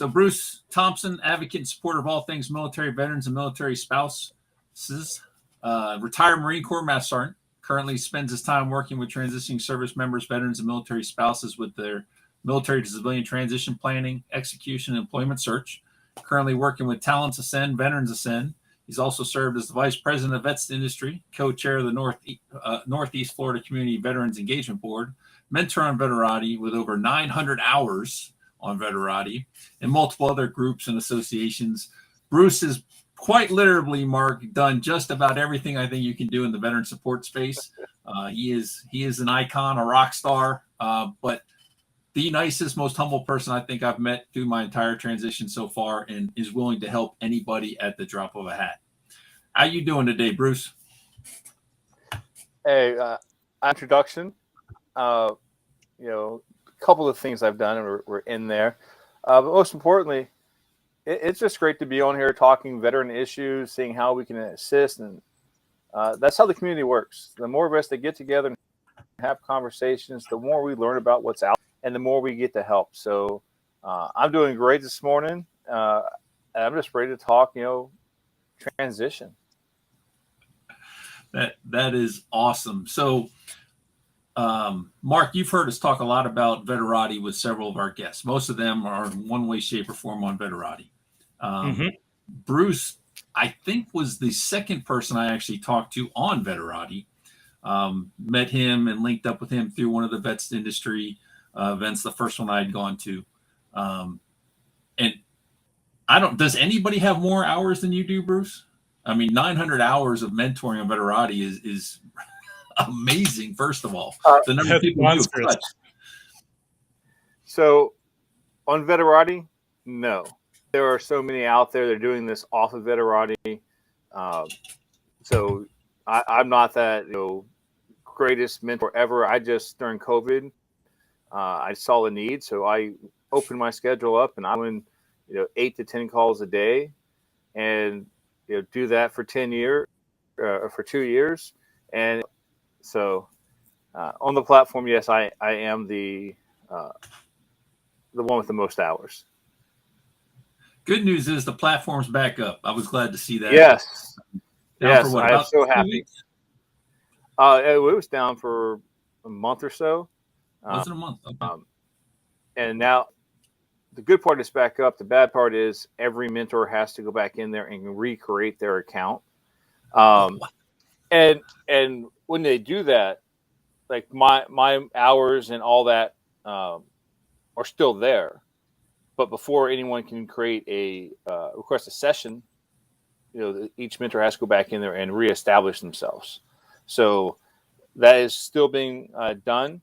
So Bruce Thompson, advocate and supporter of all things military veterans and military spouses, retired Marine Corps Master Sergeant, currently spends his time working with transitioning service members, veterans, and military spouses with their military to civilian transition planning, execution, and employment search. Currently working with Talents Ascend, Veterans Ascend. He's also served as the Vice President of Vets2Industry, co-chair of the Northeast Florida Community Veterans Engagement Board, mentor on Veterati with over 900 hours on Veterati, and multiple other groups and associations. Bruce is quite literally, Mark, done just about everything I think you can do in the veteran support space. He is an icon, a rock star, but the nicest, most humble person I think I've met through my entire transition so far, and is willing to help anybody at the drop of a hat. How you doing today, Bruce? Hey, introduction. A couple of things I've done, and we're in there. But most importantly, it's just great to be on here talking veteran issues, seeing how we can assist, and that's how the community works. The more of us that get together and have conversations, the more we learn about what's out, and the more we get to help. So I'm doing great this morning. I'm just ready to talk, transition. That is awesome. So, Mark, you've heard us talk a lot about Veterati with several of our guests. Most of them are in one way, shape, or form on Veterati. Bruce, I think, was the second person I actually talked to on Veterati. Met him and linked up with him through one of the Vets2Industry events, the first one I had gone to. And does anybody have more hours than you do, Bruce? I mean, 900 hours of mentoring on Veterati is amazing, first of all. The number of people you have touched. So on Veterati, no. There are so many out there that are doing this off of Veterati. So I'm not that greatest mentor ever. I just, during COVID, I saw the need, so I opened my schedule up, and I went 8 to 10 calls a day, and do that for 10 years, for 2 years. And so on the platform, yes, I am the one with the most hours. Good news is the platform's back up. I was glad to see that. Yes. Down yes, I'm so happy. It was down for a month or so. Was it a month? Okay. And now the good part is back up. The bad part is every mentor has to go back in there and recreate their account. And when they do that, like my hours and all that are still there. But before anyone can create request a session, each mentor has to go back in there and reestablish themselves. So that is still being done.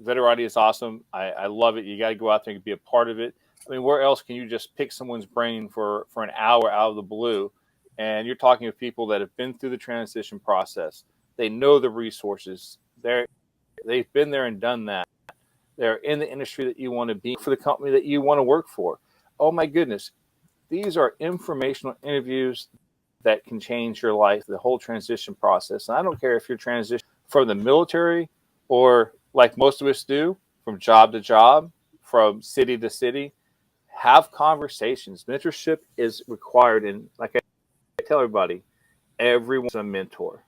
Veterati is awesome. I love it. You got to go out there and be a part of it. I mean, where else can you just pick someone's brain for an hour out of the blue? And you're talking with people that have been through the transition process. They know the resources. They've been there and done that. They're in the industry that you want to be, for the company that you want to work for. Oh my goodness. These are informational interviews that can change your life, the whole transition process. And I don't care if you're transitioning from the military or, like most of us do, from job to job, from city to city. Have conversations. Mentorship is required. And like I tell everybody, everyone's a mentor.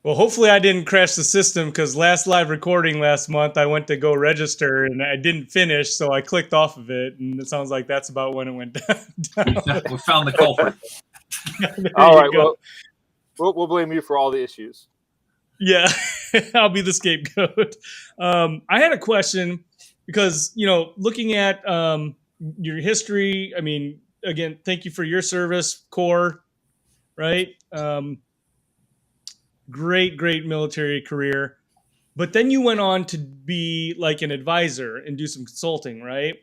Well, hopefully I didn't crash the system, because last live recording last month, I went to go register and I didn't finish, so I clicked off of it. And it sounds like that's about when it went down. We found the culprit. All right. Well, we'll blame you for all the issues. Yeah, I'll be the scapegoat. I had a question because, looking at your history, I mean, again, thank you for your service, Corps, right? Great military career. But then you went on to be like an advisor and do some consulting, right?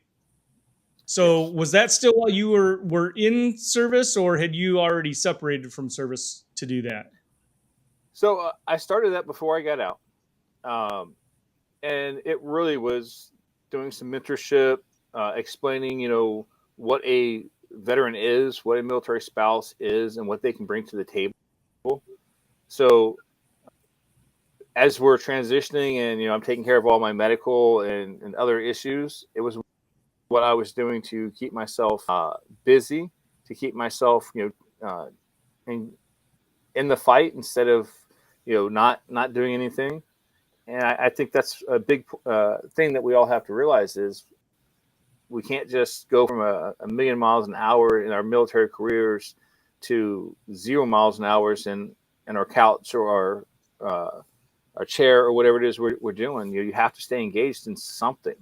So was that still while you were in service, or had you already separated from service to do that? So I started that before I got out. And it really was doing some mentorship, explaining, what a veteran is, what a military spouse is, and what they can bring to the table. So as we're transitioning and, I'm taking care of all my medical and other issues, it was what I was doing to keep myself busy, to keep myself, in the fight instead of, not doing anything. And I think that's a big thing that we all have to realize is we can't just go from a million miles an hour in our military careers to 0 miles an hour in our couch or our chair or whatever it is we're doing. You have to stay engaged in something.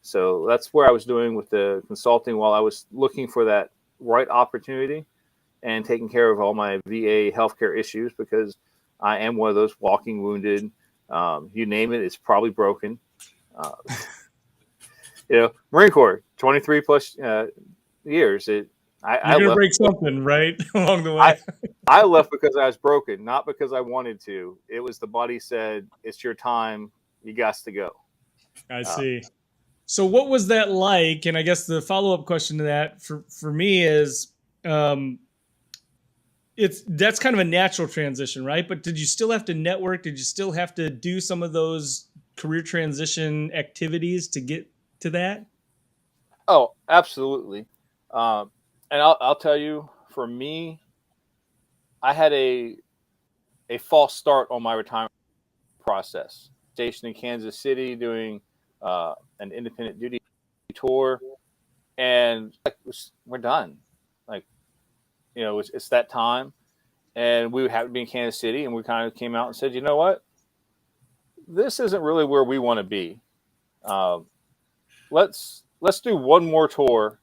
So that's where I was doing with the consulting while I was looking for that right opportunity and taking care of all my VA healthcare issues, because I am one of those walking wounded. You name it, it's probably broken. Marine Corps, 23 plus years. You're going to break something, right, along the way. I left because I was broken, not because I wanted to. It was the body said, it's your time. You got to go. I see. So what was that like? And I guess the follow-up question to that for me is, that's kind of a natural transition, right? But did you still have to network? Did you still have to do some of those career transition activities to get to that? Oh, absolutely. And I'll tell you, for me, I had a false start on my retirement process. Stationed in Kansas City doing an independent duty tour, and we're done. It's that time, and we would have to be in Kansas City, and we kind of came out and said, you know what, this isn't really where we want to be. Let's do one more tour,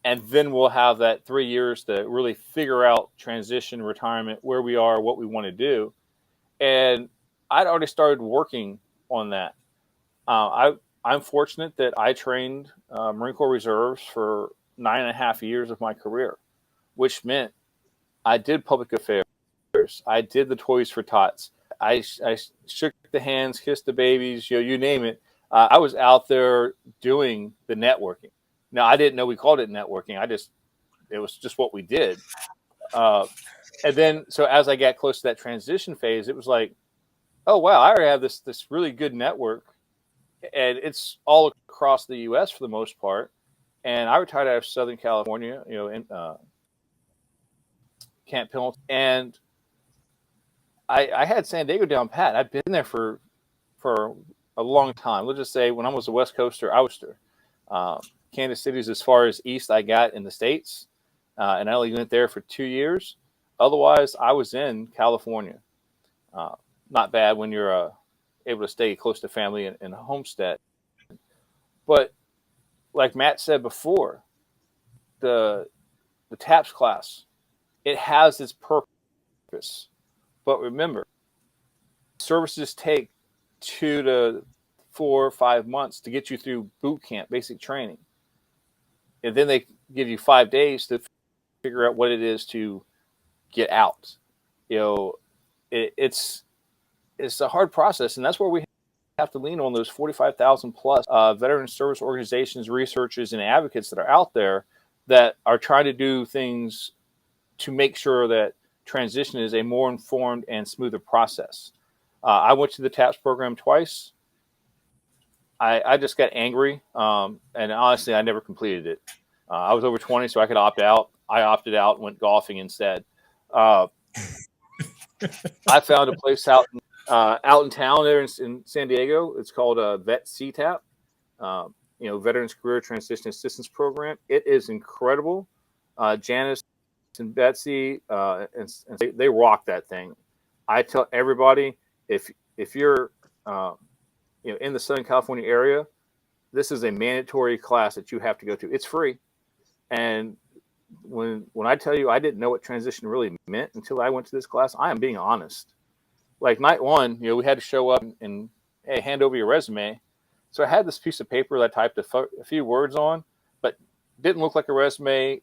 and then we'll have that 3 years to really figure out transition, retirement, where we are, what we want to do. And I'd already started working on that. I'm fortunate that I trained Marine Corps Reserves for 9.5 years of my career, which meant I did public affairs. I did the Toys for Tots. I shook the hands, kissed the babies, you name it. I was out there doing the networking. Now, I didn't know we called it networking. It was just what we did. And then, so as I got close to that transition phase, it was like, oh, wow, I already have this really good network, and it's all across the U.S. for the most part. And I retired out of Southern California, in Camp Pendleton, and I had San Diego down pat. I've been there for a long time. Let's just say when I was a West Coaster, I was there. Kansas City is as far as east I got in the States, and I only went there for 2 years. Otherwise, I was in California. Not bad when you're able to stay close to family in a homestead. But like Matt said before, the TAPS class, it has its purpose. But remember, services take 2 to 4 or 5 months to get you through boot camp, basic training. And then they give you 5 days to figure out what it is to get out. It's a hard process, and that's where we have to lean on those 45,000 plus veteran service organizations, researchers, and advocates that are out there that are trying to do things to make sure that transition is a more informed and smoother process. I went to the TAPS program twice. I just got angry, and honestly, I never completed it. I was over 20, so I could opt out. I opted out and went golfing instead. I found a place out in town there in San Diego. It's called VET2Industry, Veterans Career Transition Assistance Program. It is incredible. Janice and Betsy, and they rock that thing. I tell everybody, if you're in the Southern California area, this is a mandatory class that you have to go to. It's free. And when I tell you I didn't know what transition really meant until I went to this class, I am being honest. Like night one, we had to show up and hey, hand over your resume. So I had this piece of paper that I typed a few words on, but didn't look like a resume.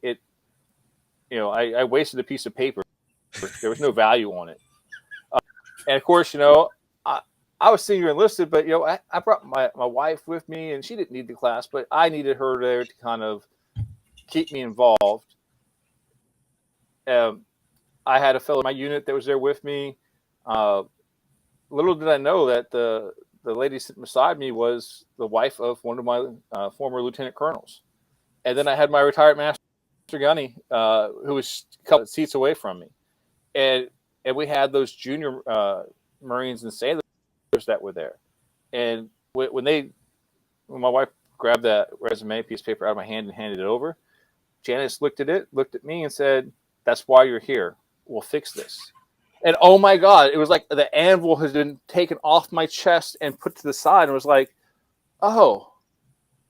I wasted a piece of paper. There was no value on it. And of course, I was senior enlisted, but I brought my wife with me, and she didn't need the class, but I needed her there to kind of keep me involved. I had a fellow in my unit that was there with me. Little did I know that the lady sitting beside me was the wife of one of my former lieutenant colonels. And then I had my retired master gunny, who was a couple seats away from me, and we had those junior Marines and sailors that were there. And when my wife grabbed that resume piece of paper out of my hand and handed it over, Janice looked at me and said, "That's why you're here. We'll fix this." And oh my God, it was like the anvil has been taken off my chest and put to the side, and was like, oh,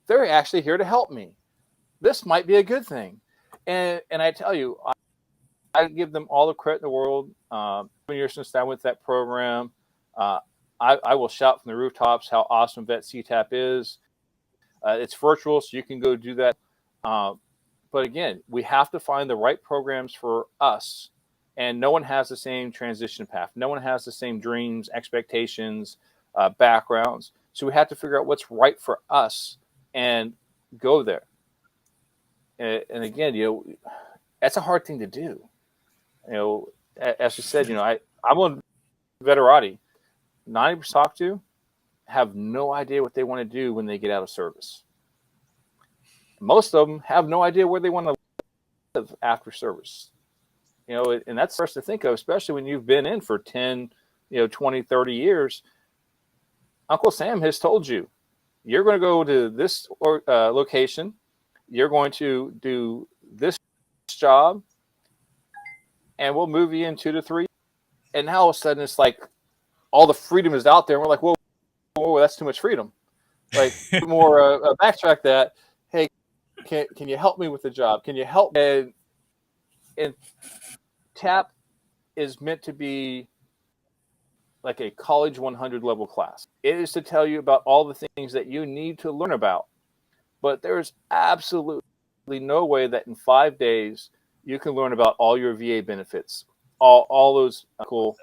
they're actually here to help me. This might be a good thing. And I tell you, I give them all the credit in the world. 7 years since I went to that program, I will shout from the rooftops how awesome Vet CTAP is. It's virtual, so you can go do that. But again, we have to find the right programs for us. And no one has the same transition path. No one has the same dreams, expectations, backgrounds. So we have to figure out what's right for us and go there. And again, that's a hard thing to do. As you said, I'm on Veterati. 90% talk to have no idea what they want to do when they get out of service. Most of them have no idea where they want to live after service. And that's first to think of, especially when you've been in for 10, 20, 30 years. Uncle Sam has told you, you're going to go to this location. You're going to do this job, and we'll move you in 2 to 3. And now all of a sudden it's like all the freedom is out there. And we're like, whoa, that's too much freedom. Like more backtrack that. Hey, can you help me with the job? Can you help me? And TAP is meant to be like a college 100 level class. It is to tell you about all the things that you need to learn about. But there's absolutely no way that in 5 days you can learn about all your VA benefits, all those cool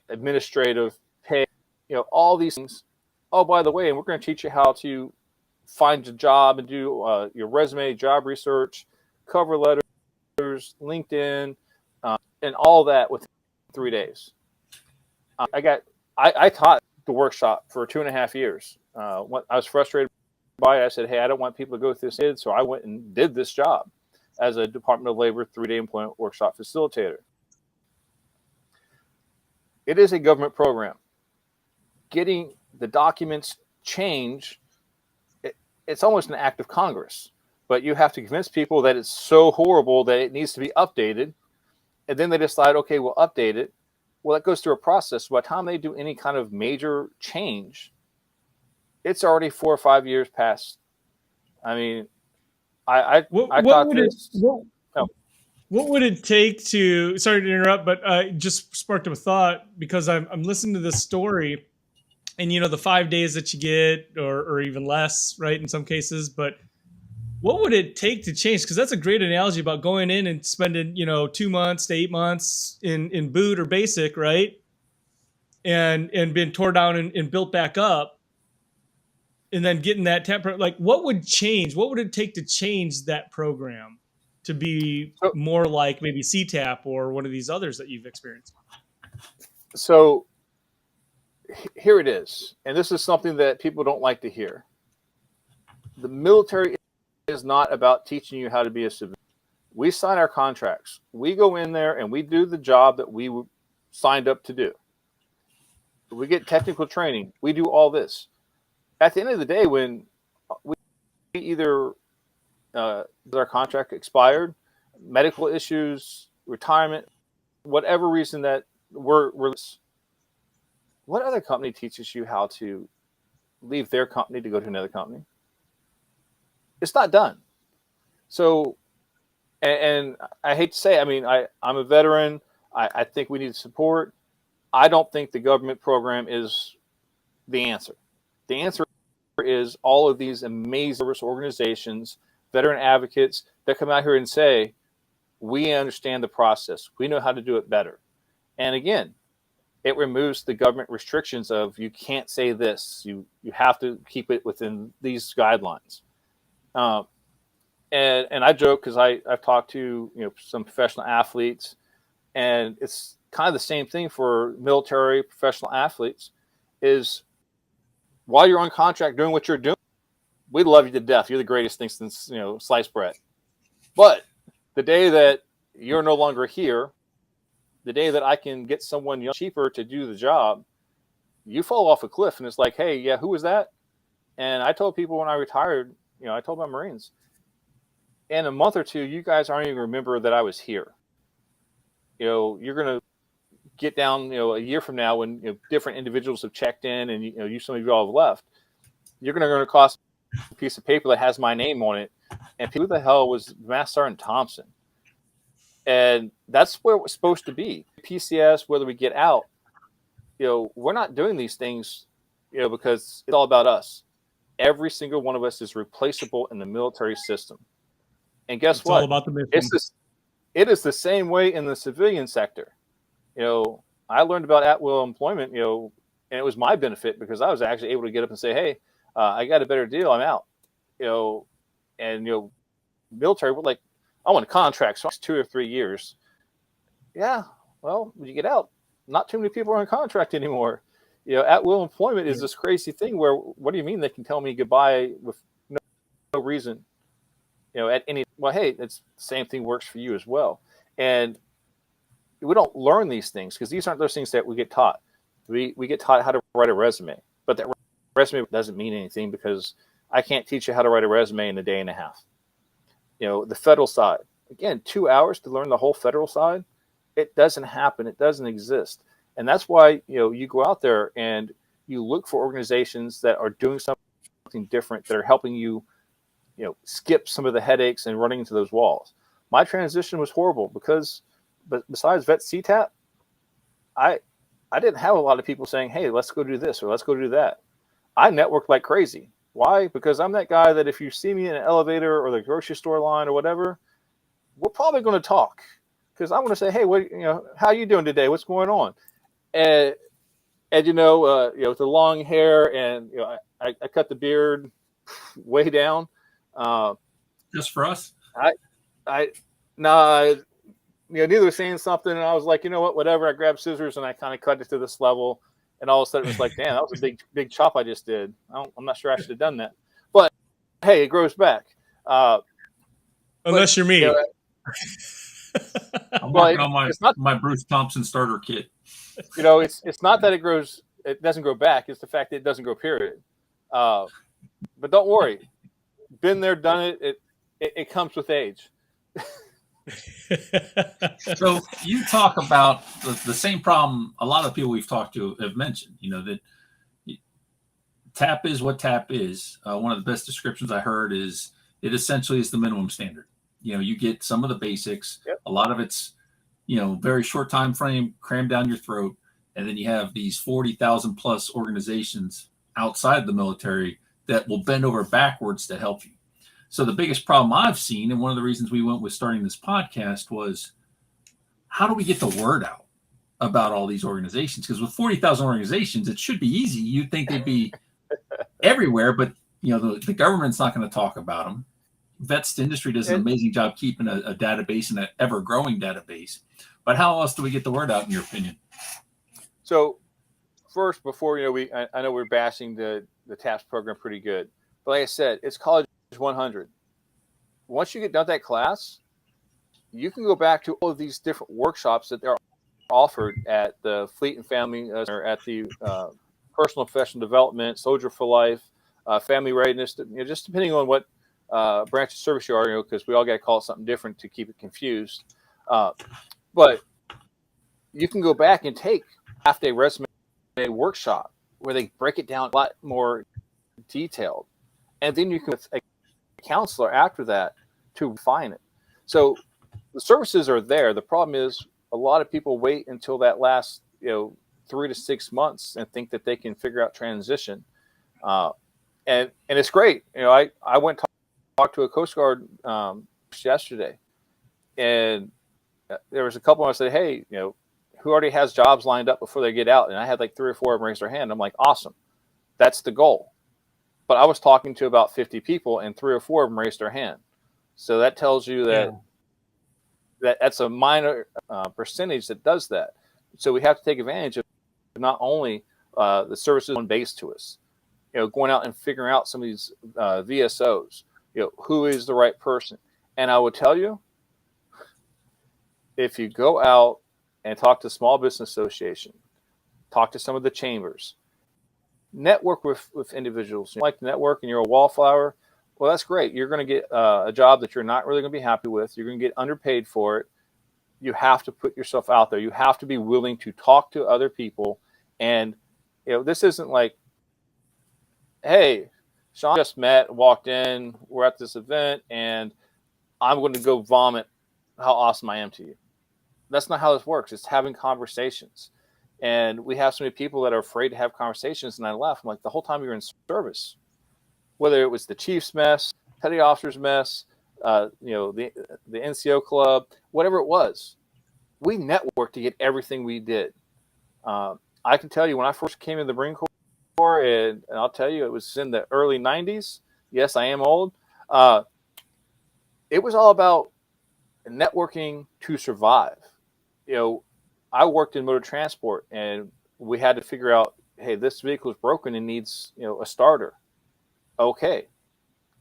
administrative pay, all these things. Oh, by the way, and we're going to teach you how to find a job and do your resume, job research, cover letters, LinkedIn, and all that within 3 days. I taught the workshop for 2.5 years. When I was frustrated by it, I said, hey, I don't want people to go through this. So I went and did this job as a Department of Labor 3-day employment workshop facilitator. It is a government program. Getting the documents changed, it's almost an act of Congress. But you have to convince people that it's so horrible that it needs to be updated. And then they decide, okay, we'll update it. Well, that goes through a process. By the time they do any kind of major change, it's already 4 or 5 years past. I mean, I thought this. What would it take to? Sorry to interrupt, but just sparked up a thought because I'm listening to this story, and the 5 days that you get, or even less, right? In some cases, but what would it take to change? Because that's a great analogy about going in and spending 2 months to 8 months in boot or basic, right? And being torn down and built back up, and then getting that temper. Like, what would change? What would it take to change that program to be more like maybe CTAP or one of these others that you've experienced? So here it is, and this is something that people don't like to hear. The military is not about teaching you how to be a civilian. We sign our contracts. We go in there and we do the job that we signed up to do. We get technical training. We do all this. At the end of the day, when we either our contract expired, medical issues, retirement, whatever reason that we're what other company teaches you how to leave their company to go to another company? It's not done. So, and I hate to say, I mean, I'm a veteran. I think we need support. I don't think the government program is the answer. The answer is all of these amazing service organizations, veteran advocates that come out here and say, we understand the process. We know how to do it better. And again, it removes the government restrictions of you can't say this. You have to keep it within these guidelines. And I joke because I've talked to some professional athletes, and it's kind of the same thing for military professional athletes. Is while you're on contract doing what you're doing, we love you to death. You're the greatest thing since, sliced bread. But the day that you're no longer here, the day that I can get someone cheaper to do the job, you fall off a cliff. And it's like, hey, yeah, who was that? And I told people when I retired, I told my Marines, in a month or two, you guys aren't even remember that I was here. You're going to get down, a year from now when different individuals have checked in and, some of you all have left. You're going to cost a piece of paper that has my name on it. And who the hell was Master Sergeant Thompson? And that's where it's supposed to be. PCS, whether we get out, we're not doing these things, because it's all about us. Every single one of us is replaceable in the military system. And guess what? It's all about the mission. It is the same way in the civilian sector. I learned about at-will employment, and it was my benefit because I was actually able to get up and say, hey, I got a better deal. I'm out. Military, like, I want a contract, so it's 2 or 3 years. Yeah, well, when you get out, not too many people are on contract anymore. At-will employment is this crazy thing where, what do you mean they can tell me goodbye with no reason? At any, well, hey, it's the same thing works for you as well. And we don't learn these things because these aren't those things that we get taught. We get taught how to write a resume, but that resume doesn't mean anything because I can't teach you how to write a resume in a day and a half. The federal side, again, 2 hours to learn the whole federal side. It doesn't happen. It doesn't exist. And that's why, you go out there and you look for organizations that are doing something different, that are helping you, skip some of the headaches and running into those walls. My transition was horrible because, but besides Vet CTAP, I didn't have a lot of people saying, hey, let's go do this or let's go do that. I networked like crazy. Why? Because I'm that guy that if you see me in an elevator or the grocery store line or whatever, we're probably going to talk because I want to say, hey, what, how you doing today? What's going on? And with the long hair and, I cut the beard way down. Just for us? Neither was saying something, and I was like, whatever. I grabbed scissors and I kind of cut it to this level, and all of a sudden it was like, damn, that was a big chop I just did. I'm not sure I should have done that, but hey, it grows back. Unless you're me. I'm working on my Bruce Thompson starter kit. It's not that it doesn't grow back. It's the fact that it doesn't grow, period. But don't worry. Been there, done it. It comes with age. So you talk about the same problem a lot of people we've talked to have mentioned, that TAP is what TAP is. One of the best descriptions I heard is it essentially is the minimum standard. You get some of the basics. Yep. A lot of it's, very short time frame, crammed down your throat. And then you have these 40,000 plus organizations outside the military that will bend over backwards to help you. So the biggest problem I've seen, and one of the reasons we went with starting this podcast, was how do we get the word out about all these organizations? Because with 40,000 organizations, it should be easy. You'd think they'd be everywhere, but the government's not going to talk about them. Vets2Industry does an amazing job keeping a database and an ever-growing database. But how else do we get the word out, in your opinion? So first, before, I know we're bashing the TAPS program pretty good. But like I said, it's college 100. Once you get done with that class, you can go back to all of these different workshops that are offered at the Fleet and Family, or at the Personal and Professional Development, Soldier for Life, Family Readiness, just depending on what branch of service you are, because we all got to call it something different to keep it confused. But you can go back and take half-day resume workshop where they break it down a lot more detailed. And then you can with a counselor after that to refine it. So the services are there. The problem is a lot of people wait until that last 3 to 6 months and think that they can figure out transition. And it's great. I went to talk to a Coast Guard yesterday, and there was a couple of them. I said, hey, who already has jobs lined up before they get out? And I had like 3 or 4 of them raise their hand. I'm like, awesome. That's the goal. But I was talking to about 50 people, and 3 or 4 of them raised their hand. So that tells you that that's a minor percentage that does that. So we have to take advantage of not only the services on base to us. going out and figuring out some of these VSOs, who is the right person. And I would tell you, if you go out and talk to Small Business Association, talk to some of the chambers, network with individuals. You like to network and you're a wallflower, well, that's great. You're going to get a job that you're not really going to be happy with. You're going to get underpaid for it. You have to put yourself out there. You have to be willing to talk to other people. And, this isn't like, hey, Sean just walked in, we're at this event, and I'm going to go vomit how awesome I am to you. That's not how this works. It's having conversations. And we have so many people that are afraid to have conversations. And I laugh. I'm like, the whole time you're in service, whether it was the chief's mess, petty officer's mess, the NCO club, whatever it was, we networked to get everything we did. I can tell you when I first came in the Marine Corps, and I'll tell you, it was in the early 90s. Yes, I am old. It was all about networking to survive. I worked in motor transport, and we had to figure out, hey, this vehicle is broken and needs, a starter. Okay,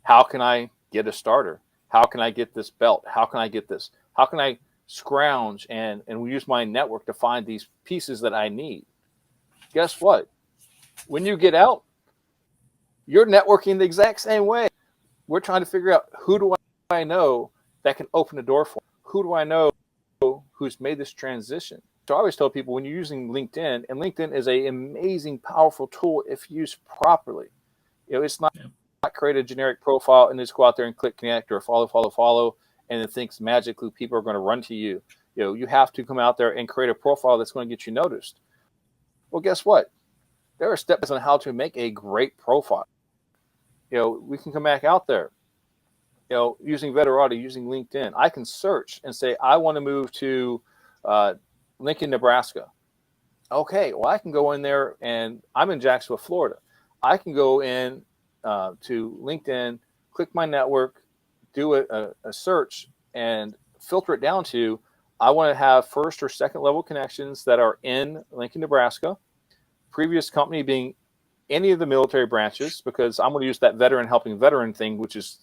how can I get a starter? How can I get this belt? How can I get this? How can I scrounge and use my network to find these pieces that I need? Guess what? When you get out, you're networking the exact same way. We're trying to figure out, who do I know that can open the door for me? Who do I know who's made this transition? So I always tell people, when you're using LinkedIn, and LinkedIn is an amazing, powerful tool if used properly. It's not create a generic profile and just go out there and click connect or follow, and then thinks magically people are going to run to you. You have to come out there and create a profile that's going to get you noticed. Well, guess what? There are steps on how to make a great profile. We can come back out there, using Veterati, using LinkedIn. I can search and say, I want to move to Lincoln, Nebraska. Okay, well, I can go in there, and I'm in Jacksonville, Florida. I can go in to LinkedIn, click my network, do a search, and filter it down to, I want to have first or second level connections that are in Lincoln, Nebraska. Previous company being any of the military branches, because I'm going to use that veteran helping veteran thing, which is,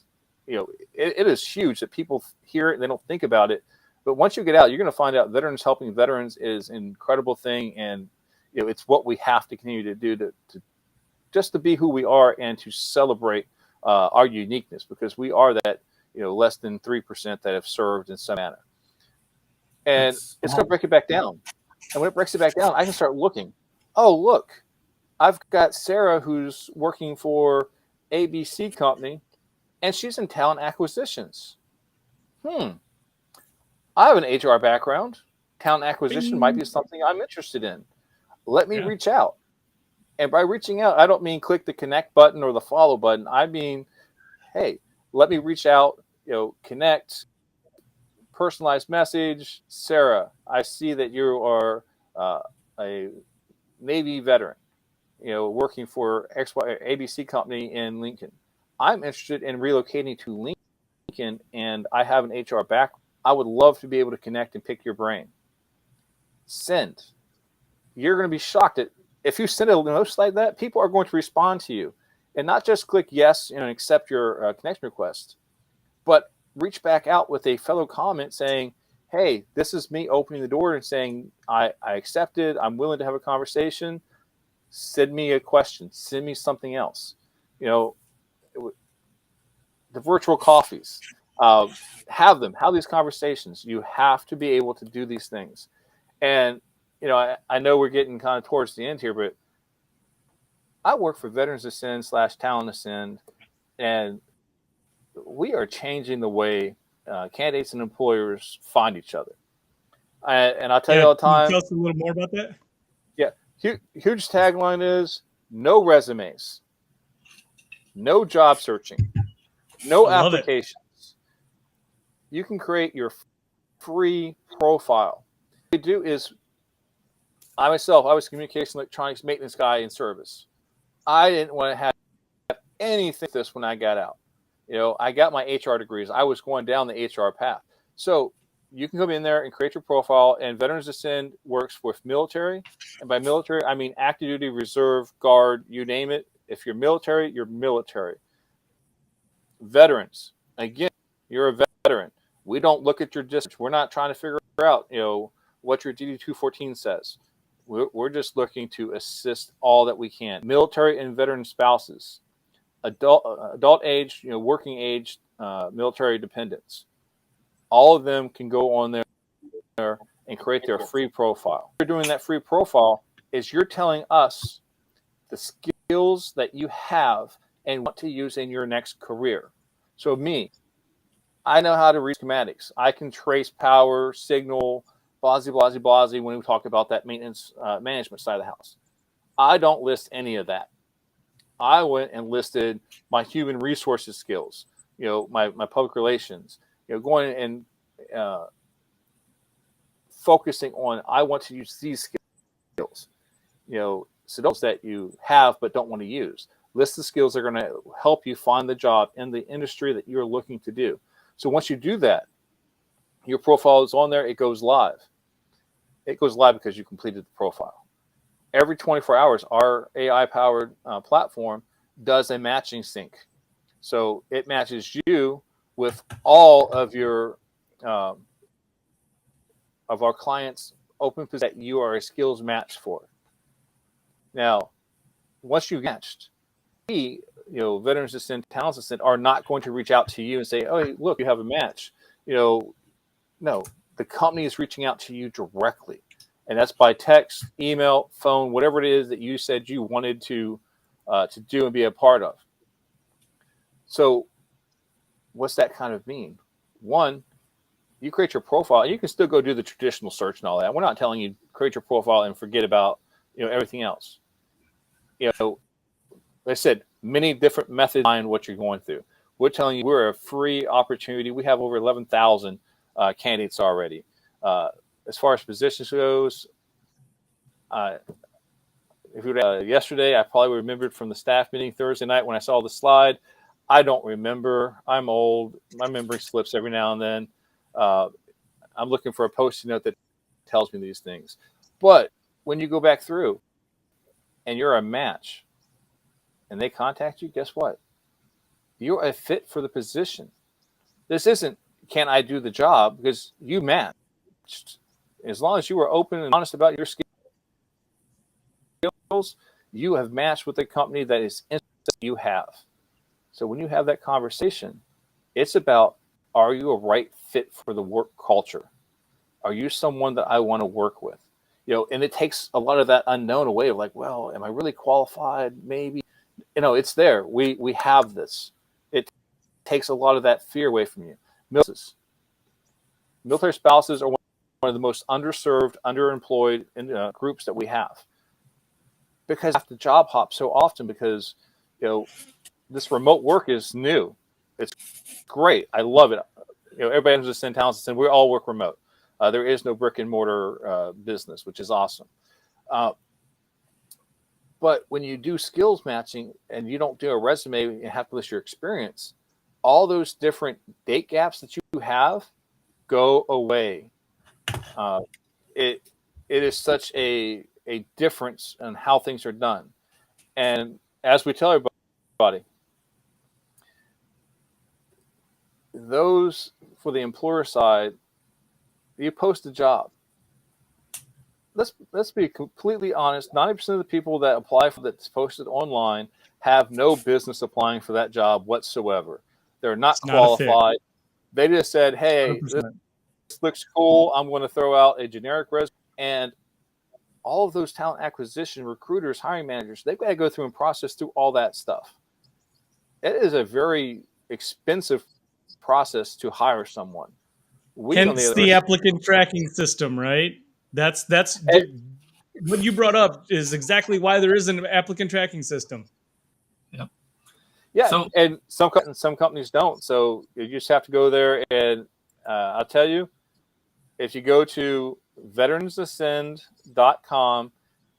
it is huge that people hear it and they don't think about it. But once you get out, you're going to find out veterans helping veterans is an incredible thing. And, it's what we have to continue to do to just to be who we are and to celebrate our uniqueness, because we are that, less than 3% that have served in some manner. And it's going to break it back down. And when it breaks it back down, I can start looking. Oh, look, I've got Sarah who's working for ABC company, and she's in talent acquisitions. I have an HR background. Talent acquisition might be something I'm interested in. Let me reach out. And by reaching out, I don't mean click the connect button or the follow button. I mean, hey, let me reach out, connect, personalized message. Sarah, I see that you are a Navy veteran, working for ABC company in Lincoln. I'm interested in relocating to Lincoln, and I have an HR background. I would love to be able to connect and pick your brain. Send. You're going to be shocked at, if you send a note like that, people are going to respond to you, and not just click yes and accept your connection request, but reach back out with a fellow comment saying, hey, this is me opening the door and saying, I accepted, I'm willing to have a conversation. Send me a question, send me something else. The virtual coffees, have these conversations. You have to be able to do these things. And, I know we're getting kind of towards the end here, but I work for Veterans Ascend / Talent Ascend, and we are changing the way candidates and employers find each other. And I'll tell you all the time. Can you tell us a little more about that? Yeah. Huge tagline is no resumes, no job searching, no applications. You can create your free profile. What I do is, I was a communication electronics maintenance guy in service. I didn't want to have anything like this when I got out. I got my HR degrees. I was going down the HR path. So you can come in there and create your profile, and Veterans Ascend works with military. And by military, I mean active duty, reserve, guard, you name it. If you're military, you're military. Veterans, again, you're a veteran. We don't look at your district. We're not trying to figure out, what your DD 214 says. We're just looking to assist all that we can. Military and veteran spouses, adult age, working age, military dependents. All of them can go on there and create their free profile. You're doing that free profile is you're telling us the skills that you have and want to use in your next career. So I know how to read schematics. I can trace power, signal, blah, when we talk about that maintenance management side of the house. I don't list any of that. I went and listed my human resources skills, my public relations, going and focusing on, I want to use these skills, skills that you have but don't want to use. List the skills that are going to help you find the job in the industry that you're looking to do. So once you do that, your profile is on there. It goes live. It goes live because you completed the profile. Every 24 hours, our AI-powered platform does a matching sync. So it matches you with all of your of our clients' open positions that you are a skills match for. Now, once you matched, Veterans Ascend, Talents Ascend are not going to reach out to you and say, "Oh, hey, look, you have a match." No, the company is reaching out to you directly, and that's by text, email, phone, whatever it is that you said you wanted to do and be a part of. So, what's that kind of mean? One, you create your profile, and you can still go do the traditional search and all that. We're not telling you create your profile and forget about everything else. Like I said, many different methods behind what you're going through. We're telling you we're a free opportunity. We have over 11,000 candidates already. As far as positions goes, yesterday, I probably remembered from the staff meeting Thursday night when I saw the slide. I don't remember. I'm old. My memory slips every now and then. I'm looking for a Post-it note that tells me these things. But when you go back through and you're a match and they contact you, guess what? You're a fit for the position. This isn't, can I do the job? Because you matched. As long as you were open and honest about your skills, you have matched with a company that is interested you have. So when you have that conversation, it's about, are you a right fit for the work culture? Are you someone that I want to work with? And it takes a lot of that unknown away of like, well, am I really qualified? Maybe. It's there. We have this. It takes a lot of that fear away from you. Military spouses are one of the most underserved, underemployed groups that we have, because I have to job hop so often because this remote work is new. It's great. I love it. Everybody has to send talents and we all work remote. There is no brick and mortar business, which is awesome. But when you do skills matching and you don't do a resume and have to list your experience, all those different date gaps that you have go away. It is such a difference in how things are done. And as we tell everybody, those for the employer side, you post a job. Let's be completely honest. 90% of the people that apply for that's posted online have no business applying for that job whatsoever. They're not qualified. They just said, "Hey, 100%. This looks cool. I'm going to throw out a generic resume." And all of those talent acquisition recruiters, hiring managers, they've got to go through and process through all that stuff. It is a very expensive process to hire someone. Hence the applicant tracking system, right? That's what you brought up is exactly why there is an applicant tracking system. Yep. Yeah, and some companies don't. So you just have to go there, and I'll tell you, if you go to veteransascend.com,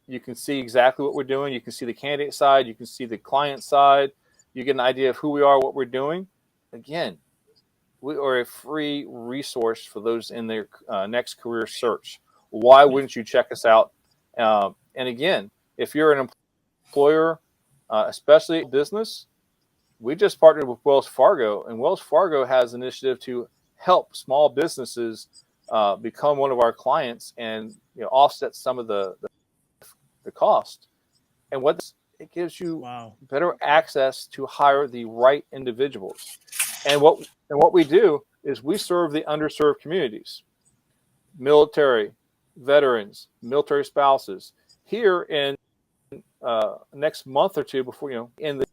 you can see exactly what we're doing. You can see the candidate side. You can see the client side. You get an idea of who we are, what we're doing. Again, we are a free resource for those in their next career search. Why wouldn't you check us out? And again, if you're an employer especially business. We just partnered with Wells Fargo, and Wells Fargo has an initiative to help small businesses become one of our clients and offset some of the cost. And it gives you better access to hire the right individuals. And what we do is we serve the underserved communities, military, veterans, military spouses. Here in next month or two before in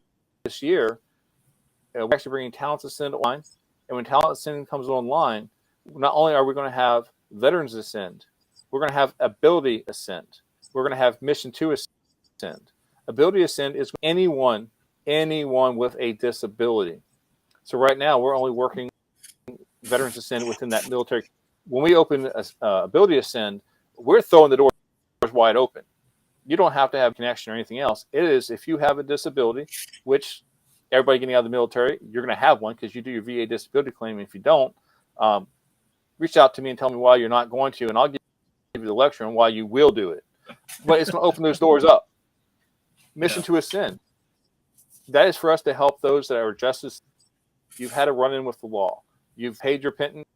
this year, we're actually bringing Talent Ascend online. And when Talent Ascend comes online, not only are we going to have Veterans Ascend, we're going to have Ability Ascend. We're going to have Mission 2 Ascend. Ability Ascend is anyone with a disability. So right now, we're only working Veterans Ascend within that military. When we open Ability Ascend, we're throwing the doors wide open. You don't have to have a connection or anything else. It is if you have a disability, which everybody getting out of the military, you're going to have one because you do your VA disability claim. If you don't, reach out to me and tell me why you're not going to, and I'll give you the lecture on why you will do it. But it's going to open those doors up. Mission to Ascend. That is for us to help those that are justice. You've had a run-in with the law. You've paid your pittance.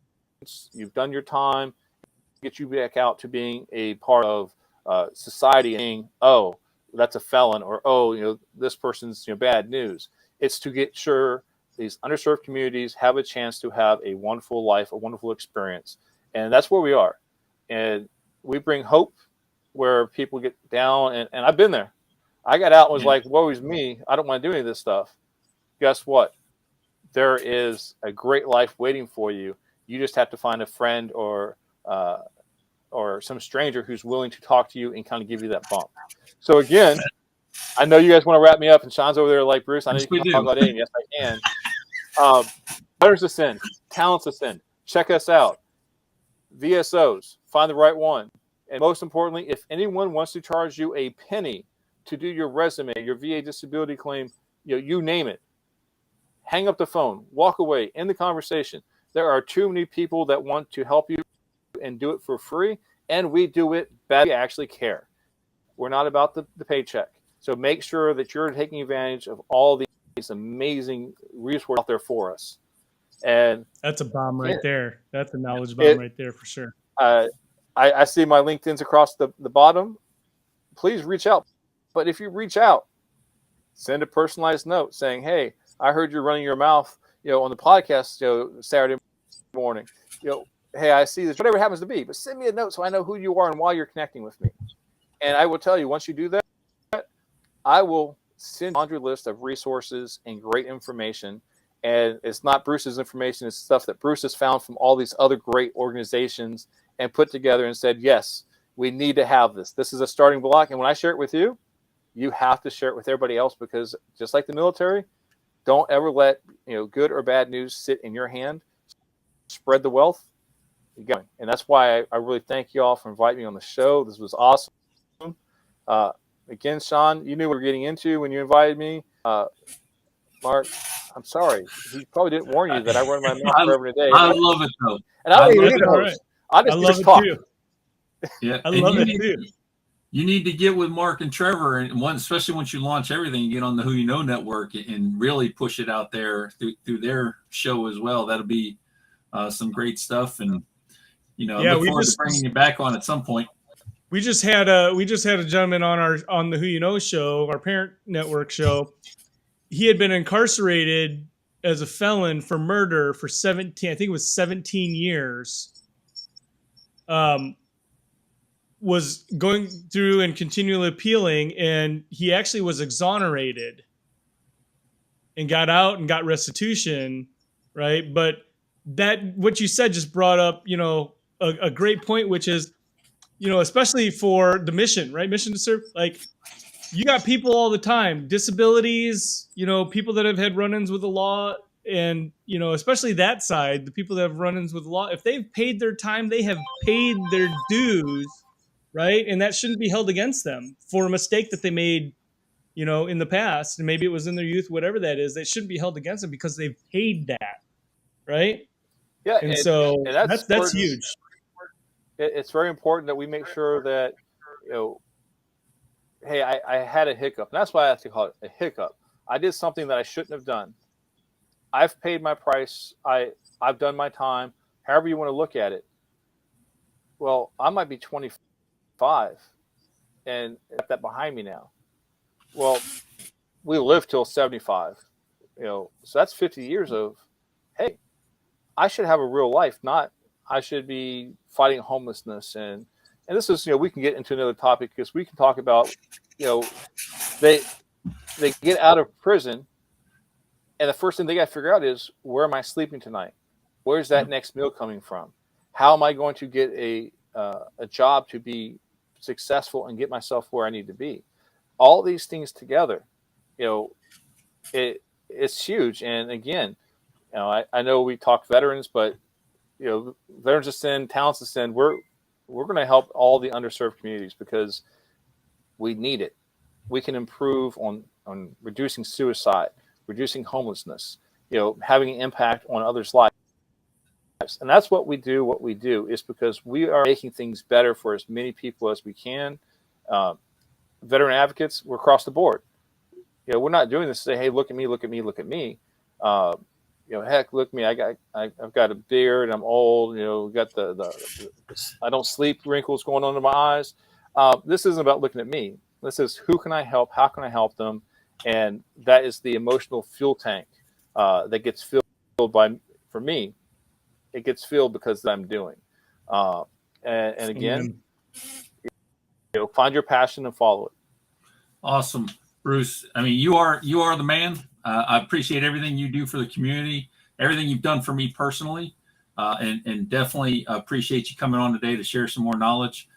You've done your time. Get you back out to being a part of society and being, oh, that's a felon, or oh, this person's bad news. It's to get sure these underserved communities have a chance to have a wonderful life, a wonderful experience. And that's where we are. And we bring hope where people get down. And I've been there. I got out and was like, woe is me. I don't want to do any of this stuff. Guess what? There is a great life waiting for you. You just have to find a friend or some stranger who's willing to talk to you and kind of give you that bump. So again, I know you guys want to wrap me up, and Sean's over there like, Bruce, I know you can talk about it. Yes, I can. Veterans Ascend, Talents Ascend. Check us out. VSOs, find the right one. And most importantly, if anyone wants to charge you a penny to do your resume, your VA disability claim, you name it, hang up the phone, walk away, end the conversation. There are too many people that want to help you and do it for free, and we do it badly. We actually care. We're not about the paycheck. So make sure that you're taking advantage of all these amazing resources out there for us. And that's a bomb right there. That's a knowledge bomb right there for sure. I see my LinkedIn's across the bottom. Please reach out. But if you reach out, send a personalized note saying, hey, I heard you're running your mouth, on the podcast, Saturday morning. Hey, I see this, whatever it happens to be, but send me a note so I know who you are and why you're connecting with me. And I will tell you, once you do that, I will send a laundry list of resources and great information. And it's not Bruce's information. It's stuff that Bruce has found from all these other great organizations and put together and said, yes, we need to have this. This is a starting block. And when I share it with you, you have to share it with everybody else, because just like the military, don't ever let good or bad news sit in your hand. Spread the wealth. You got it. And that's why I really thank you all for inviting me on the show. This was awesome. Again, Sean, you knew what we were getting into when you invited me. Mark, I'm sorry. He probably didn't warn you that I run my mouth forever today. I love it, though. And I don't even need a host. I just talk. Too. Yeah, I love it too. You need to get with Mark and Trevor, and especially once you launch everything, you get on the Who You Know network and really push it out there through their show as well. That'll be some great stuff, and I look forward to bringing you back on at some point. We just had a gentleman on the Who You Know show, our parent network show. He had been incarcerated as a felon for murder for 17 years. Was going through and continually appealing, and he actually was exonerated and got out and got restitution, right? But what you said just brought up, a great point, which is, especially for the mission, right? Mission to serve. Like, you got people all the time, disabilities, people that have had run-ins with the law, and, especially that side, the people that have run-ins with the law, if they've paid their time, they have paid their dues, right? And that shouldn't be held against them for a mistake that they made, in the past. And maybe it was in their youth, whatever that is. That shouldn't be held against them because they've paid that, right? Yeah, and that's huge. It's very important that we make sure that hey, I had a hiccup. And that's why I have to call it a hiccup. I did something that I shouldn't have done. I've paid my price. I've done my time, however you want to look at it. Well, I might be 25 and got that behind me now. Well, we live till 75, so that's 50 years of, hey, I should have a real life, not I should be fighting homelessness. And this is, we can get into another topic, because we can talk about, they get out of prison, and the first thing they got to figure out is, where am I sleeping tonight? Where's that next meal coming from? How am I going to get a job to be successful and get myself where I need to be? All these things together, it's huge. And again, I know we talk veterans, but Veterans Ascend, Talents Ascend, we're going to help all the underserved communities, because we need it. We can improve on reducing suicide, reducing homelessness, having an impact on others' lives. And that's what we do. What we do is because we are making things better for as many people as we can. Veteran advocates, we're across the board. We're not doing this to say, hey, look at me, look at me, look at me. Heck, look at me. I've got a beard. I'm old. Got the I don't sleep wrinkles going on in my eyes. This isn't about looking at me. This is, who can I help? How can I help them? And that is the emotional fuel tank that gets filled for me. It gets filled because I'm doing. And again, find your passion and follow it. Awesome, Bruce. I mean, you are the man. I appreciate everything you do for the community, everything you've done for me personally, and definitely appreciate you coming on today to share some more knowledge.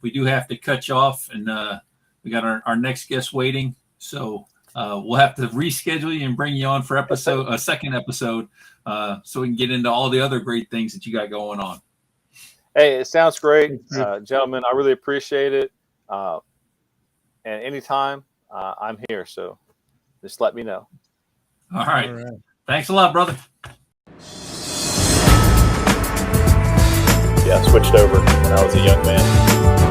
We do have to cut you off, and we got our next guest waiting, so we'll have to reschedule you and bring you on for a second episode, so we can get into all the other great things that you got going on. Hey, it sounds great, gentlemen. I really appreciate it. And anytime, I'm here. So just let me know. All right. Thanks a lot, brother. Yeah, I switched over when I was a young man.